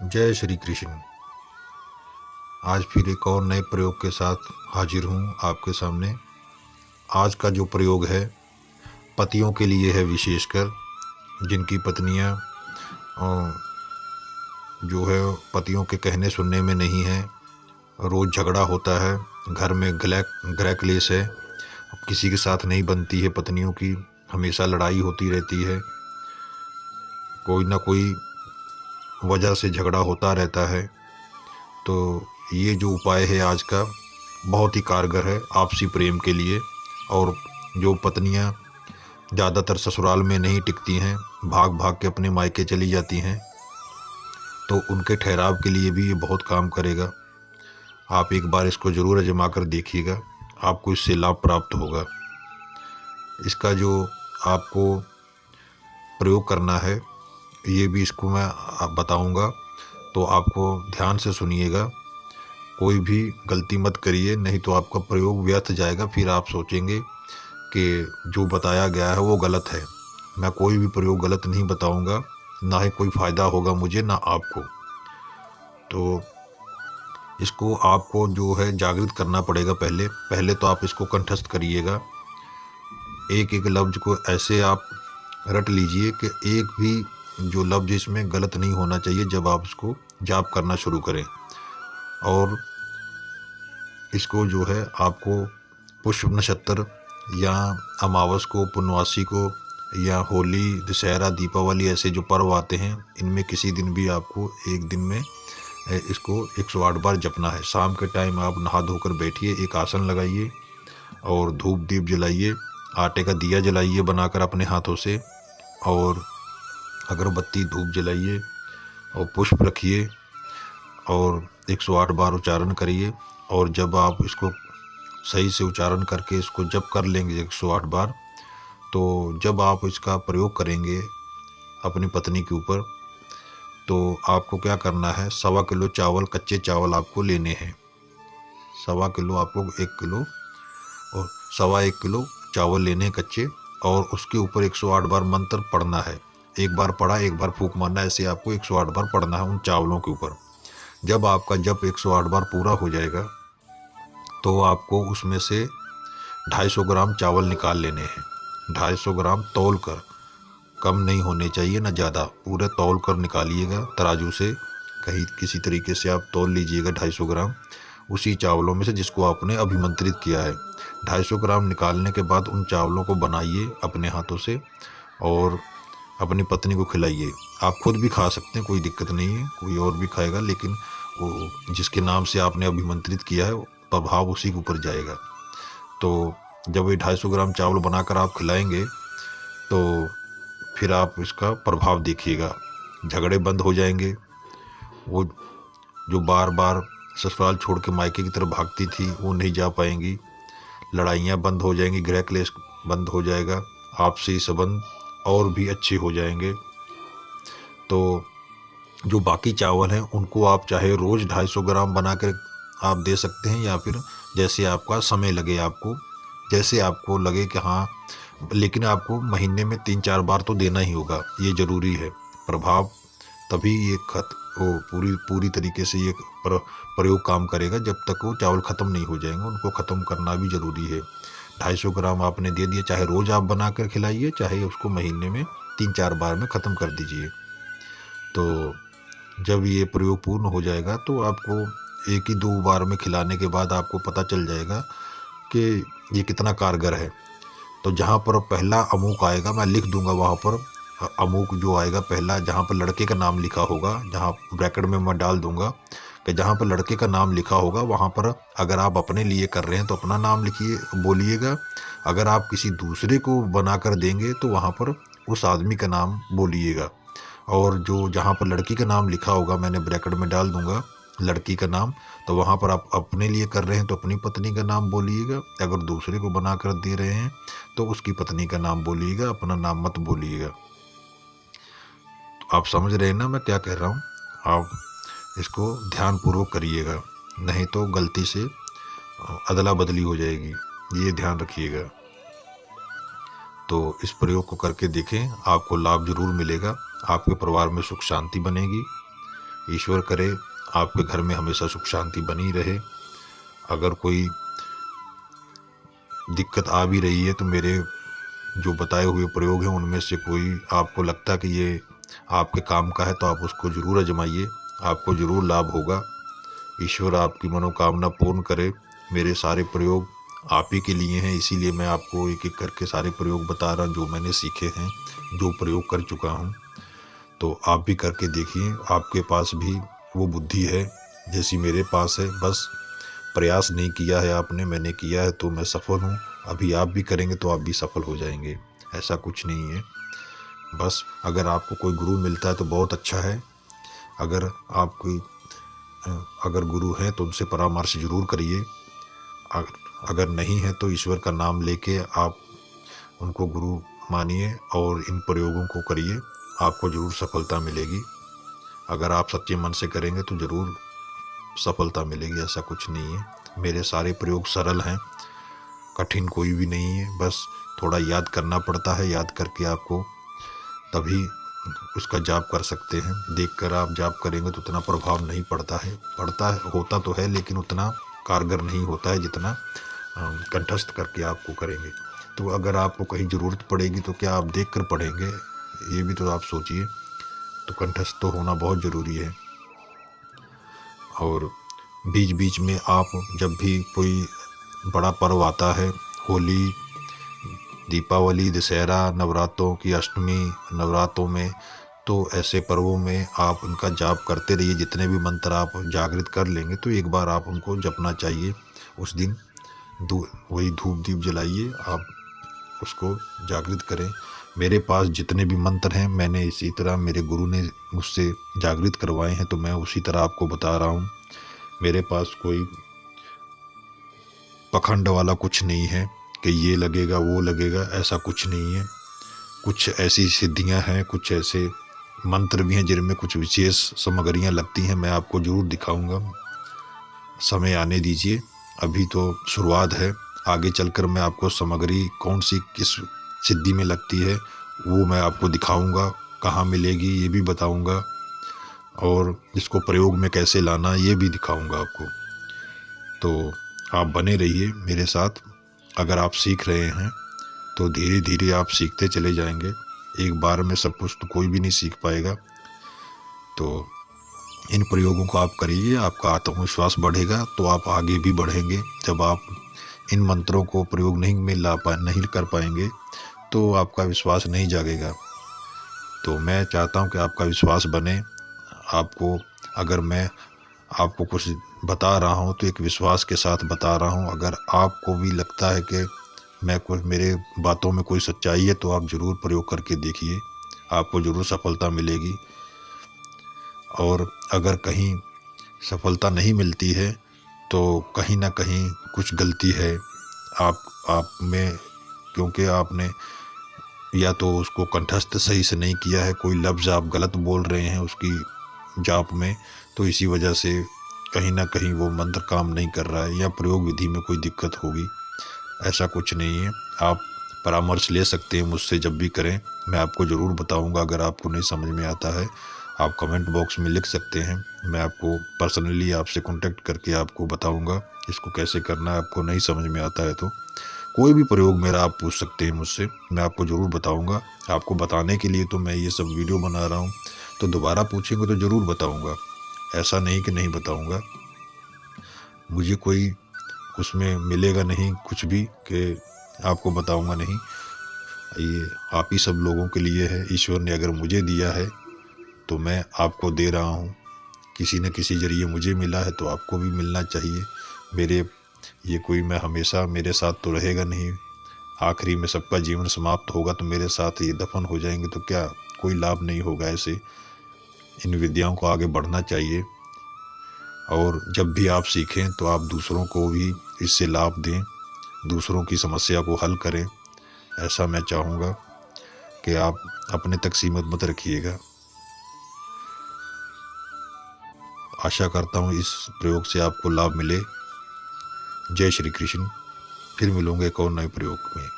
जय श्री कृष्ण। आज फिर एक और नए प्रयोग के साथ हाजिर हूँ आपके सामने। आज का जो प्रयोग है पतियों के लिए है, विशेषकर जिनकी पत्नियाँ जो है पतियों के कहने सुनने में नहीं है। रोज़ झगड़ा होता है, घर में गृह क्लेश है, किसी के साथ नहीं बनती है पत्नियों की, हमेशा लड़ाई होती रहती है, कोई ना कोई वजह से झगड़ा होता रहता है। तो ये जो उपाय है आज का बहुत ही कारगर है आपसी प्रेम के लिए। और जो पत्नियां ज़्यादातर ससुराल में नहीं टिकती हैं, भाग भाग के अपने मायके चली जाती हैं, तो उनके ठहराव के लिए भी ये बहुत काम करेगा। आप एक बार इसको ज़रूर आजमा कर देखिएगा, आपको इससे लाभ प्राप्त होगा। इसका जो आपको प्रयोग करना है ये भी इसको मैं बताऊंगा, तो आपको ध्यान से सुनिएगा, कोई भी गलती मत करिए, नहीं तो आपका प्रयोग व्यर्थ जाएगा। फिर आप सोचेंगे कि जो बताया गया है वो गलत है। मैं कोई भी प्रयोग गलत नहीं बताऊंगा, ना ही कोई फ़ायदा होगा मुझे ना आपको। तो इसको आपको जो है जागृत करना पड़ेगा। पहले तो आप इसको कंठस्थ करिएगा। एक एक लफ्ज़ को ऐसे आप रट लीजिए कि एक भी जो लफ्ज़ इसमें गलत नहीं होना चाहिए जब आप इसको जाप करना शुरू करें। और इसको जो है आपको पुष्प नक्षत्र या अमावस को, पूर्णवासी को, या होली, दशहरा, दीपावली ऐसे जो पर्व आते हैं, इनमें किसी दिन भी आपको एक दिन में इसको 108 बार जपना है। शाम के टाइम आप नहा धोकर बैठिए, एक आसन लगाइए और धूप दीप जलाइए, आटे का दिया जलाइए बनाकर अपने हाथों से, और अगरबत्ती धूप जलाइए और पुष्प रखिए और 108 बार उच्चारण करिए। और जब आप इसको सही से उच्चारण करके इसको जप कर लेंगे 108 बार, तो जब आप इसका प्रयोग करेंगे अपनी पत्नी के ऊपर, तो आपको क्या करना है, 1.25 किलो चावल, कच्चे चावल आपको लेने हैं। 1.25 किलो आपको 1 किलो और 1.25 किलो चावल लेने हैं कच्चे, और उसके ऊपर 108 बार मंत्र पढ़ना है। एक बार पढ़ा, एक बार फूंक मारना, ऐसे आपको 108 बार पढ़ना है उन चावलों के ऊपर। जब आपका जप 108 बार पूरा हो जाएगा तो आपको उसमें से 250 ग्राम चावल निकाल लेने हैं। 250 ग्राम तौल कर, कम नहीं होने चाहिए ना ज़्यादा, पूरे तौल कर निकालिएगा तराजू से, कहीं किसी तरीके से आप तौल लीजिएगा 250 ग्राम उसी चावलों में से जिसको आपने अभिमंत्रित किया है। 250 ग्राम निकालने के बाद उन चावलों को बनाइए अपने हाथों से और अपनी पत्नी को खिलाइए। आप खुद भी खा सकते हैं, कोई दिक्कत नहीं है, कोई और भी खाएगा, लेकिन वो जिसके नाम से आपने अभिमंत्रित किया है प्रभाव उसी के ऊपर जाएगा। तो जब ये 250 ग्राम चावल बनाकर आप खिलाएंगे तो फिर आप इसका प्रभाव देखिएगा, झगड़े बंद हो जाएंगे। वो जो बार बार ससुराल छोड़ के मायके की तरफ भागती थी वो नहीं जा पाएंगी, लड़ाइयाँ बंद हो जाएंगी, गृह क्लेश बंद हो जाएगा, आपसी संबंध और भी अच्छे हो जाएंगे। तो जो बाकी चावल हैं उनको आप चाहे रोज़ 250 ग्राम बना कर आप दे सकते हैं, या फिर जैसे आपका समय लगे, आपको जैसे आपको लगे कि हाँ, लेकिन आपको महीने में 3-4 बार तो देना ही होगा, ये ज़रूरी है। प्रभाव तभी ये वो पूरी तरीके से ये प्रयोग काम करेगा जब तक वो चावल ख़त्म नहीं हो जाएंगे, उनको ख़त्म करना भी ज़रूरी है। 250 ग्राम आपने दे दिए, चाहे रोज़ आप बना कर खिलाइए, चाहे उसको महीने में 3-4 बार में ख़त्म कर दीजिए। तो जब ये प्रयोग पूर्ण हो जाएगा तो आपको 1 ही 2 बार में खिलाने के बाद आपको पता चल जाएगा कि ये कितना कारगर है। तो जहाँ पर पहला अमूक आएगा, मैं लिख दूंगा वहाँ पर अमूक जो आएगा पहला, जहाँ पर लड़के का नाम लिखा होगा, जहाँ ब्रैकेट में मैं डाल दूंगा कि जहाँ पर लड़के का नाम लिखा होगा वहाँ पर अगर आप अपने लिए कर रहे हैं तो अपना नाम लिखिए, बोलिएगा। अगर आप किसी दूसरे को बना कर देंगे तो वहाँ पर उस आदमी का नाम बोलिएगा। और जो जहाँ पर लड़की का नाम लिखा होगा मैंने ब्रैकेट में डाल दूंगा लड़की का नाम, तो वहाँ पर आप अपने लिए कर रहे हैं तो अपनी पत्नी का नाम बोलिएगा। अगर दूसरे को बना कर दे रहे हैं तो उसकी पत्नी का नाम बोलिएगा, अपना नाम मत बोलिएगा। तो आप समझ रहे हैं ना मैं क्या कह रहा हूँ? आप इसको ध्यानपूर्वक करिएगा, नहीं तो गलती से अदला बदली हो जाएगी, ये ध्यान रखिएगा। तो इस प्रयोग को करके देखें, आपको लाभ जरूर मिलेगा, आपके परिवार में सुख शांति बनेगी। ईश्वर करे आपके घर में हमेशा सुख शांति बनी रहे। अगर कोई दिक्कत आ भी रही है तो मेरे जो बताए हुए प्रयोग हैं उनमें से कोई आपको लगता है कि ये आपके काम का है तो आप उसको ज़रूर आजमाइए, आपको ज़रूर लाभ होगा। ईश्वर आपकी मनोकामना पूर्ण करे। मेरे सारे प्रयोग आप ही के लिए हैं, इसीलिए मैं आपको एक एक करके सारे प्रयोग बता रहा हूँ जो मैंने सीखे हैं, जो प्रयोग कर चुका हूँ। तो आप भी करके देखिए, आपके पास भी वो बुद्धि है जैसी मेरे पास है। बस प्रयास नहीं किया है आपने, मैंने किया है तो मैं सफल हूँ। अभी आप भी करेंगे तो आप भी सफल हो जाएंगे, ऐसा कुछ नहीं है। बस अगर आपको कोई गुरु मिलता है तो बहुत अच्छा है। अगर अगर गुरु हैं तो उनसे परामर्श जरूर करिए। अगर नहीं है तो ईश्वर का नाम लेके आप उनको गुरु मानिए और इन प्रयोगों को करिए, आपको ज़रूर सफलता मिलेगी। अगर आप सच्चे मन से करेंगे तो ज़रूर सफलता मिलेगी, ऐसा कुछ नहीं है। मेरे सारे प्रयोग सरल हैं, कठिन कोई भी नहीं है। बस थोड़ा याद करना पड़ता है, याद करके आपको तभी उसका जाप कर सकते हैं। देखकर आप जाप करेंगे तो उतना प्रभाव नहीं पड़ता है, होता तो है लेकिन उतना कारगर नहीं होता है जितना कंठस्थ करके आपको करेंगे। तो अगर आपको कहीं ज़रूरत पड़ेगी तो क्या आप देख कर पढ़ेंगे, ये भी तो आप सोचिए। तो कंठस्थ तो होना बहुत ज़रूरी है। और बीच बीच में आप जब भी कोई बड़ा पर्व आता है, होली, दीपावली, दशहरा, नवरात्रों की अष्टमी, नवरात्रों में, तो ऐसे पर्वों में आप उनका जाप करते रहिए। जितने भी मंत्र आप जागृत कर लेंगे तो एक बार आप उनको जपना चाहिए। उस दिन वही धूप दीप जलाइए, आप उसको जागृत करें। मेरे पास जितने भी मंत्र हैं मैंने इसी तरह मेरे गुरु ने मुझसे जागृत करवाए हैं, तो मैं उसी तरह आपको बता रहा हूँ। मेरे पास कोई पखंड वाला कुछ नहीं है कि ये लगेगा वो लगेगा, ऐसा कुछ नहीं है। कुछ ऐसी सिद्धियां हैं, कुछ ऐसे मंत्र भी हैं जिनमें कुछ विशेष सामग्रियां लगती हैं, मैं आपको ज़रूर दिखाऊंगा। समय आने दीजिए, अभी तो शुरुआत है। आगे चलकर मैं आपको सामग्री कौन सी किस सिद्धि में लगती है वो मैं आपको दिखाऊंगा, कहाँ मिलेगी ये भी बताऊंगा, और इसको प्रयोग में कैसे लाना ये भी दिखाऊंगा आपको। तो आप बने रहिए मेरे साथ। अगर आप सीख रहे हैं तो धीरे धीरे आप सीखते चले जाएंगे। एक बार में सब कुछ तो कोई भी नहीं सीख पाएगा। तो इन प्रयोगों को आप करिए, आपका आत्मविश्वास बढ़ेगा तो आप आगे भी बढ़ेंगे। जब आप इन मंत्रों को प्रयोग नहीं कर पाएंगे तो आपका विश्वास नहीं जागेगा। तो मैं चाहता हूं कि आपका विश्वास बने। आपको अगर मैं आपको कुछ बता रहा हूं तो एक विश्वास के साथ बता रहा हूं। अगर आपको भी लगता है कि मेरे बातों में कोई सच्चाई है तो आप ज़रूर प्रयोग करके देखिए, आपको ज़रूर सफलता मिलेगी। और अगर कहीं सफलता नहीं मिलती है तो कहीं ना कहीं कुछ गलती है आप में, क्योंकि आपने या तो उसको कंठस्थ सही से नहीं किया है, कोई लफ्ज़ आप गलत बोल रहे हैं उसकी जाप में, तो इसी वजह से कहीं ना कहीं वो मंत्र काम नहीं कर रहा है या प्रयोग विधि में कोई दिक्कत होगी। ऐसा कुछ नहीं है। आप परामर्श ले सकते हैं मुझसे जब भी करें, मैं आपको ज़रूर बताऊंगा। अगर आपको नहीं समझ में आता है आप कमेंट बॉक्स में लिख सकते हैं, मैं आपको पर्सनली आपसे कांटेक्ट करके आपको बताऊंगा इसको कैसे करना है। आपको नहीं समझ में आता है तो कोई भी प्रयोग मेरा आप पूछ सकते हैं मुझसे, मैं आपको ज़रूर बताऊंगा। आपको बताने के लिए तो मैं ये सब वीडियो बना रहा हूँ, तो दोबारा पूछेंगे तो ज़रूर बताऊँगा, ऐसा नहीं कि नहीं बताऊँगा। मुझे कोई उसमें मिलेगा नहीं कुछ भी कि आपको बताऊंगा नहीं। ये आप ही सब लोगों के लिए है। ईश्वर ने अगर मुझे दिया है तो मैं आपको दे रहा हूँ। किसी न किसी जरिए मुझे मिला है तो आपको भी मिलना चाहिए। ये कोई मैं हमेशा मेरे साथ तो रहेगा नहीं, आखिरी में सबका जीवन समाप्त होगा तो मेरे साथ ये दफन हो जाएंगे तो क्या कोई लाभ नहीं होगा। ऐसे इन विद्याओं को आगे बढ़ना चाहिए, और जब भी आप सीखें तो आप दूसरों को भी इससे लाभ दें, दूसरों की समस्या को हल करें। ऐसा मैं चाहूँगा कि आप अपने तक सीमित मत रखिएगा। आशा करता हूँ इस प्रयोग से आपको लाभ मिले। जय श्री कृष्ण। फिर मिलूंगे एक और नए प्रयोग में।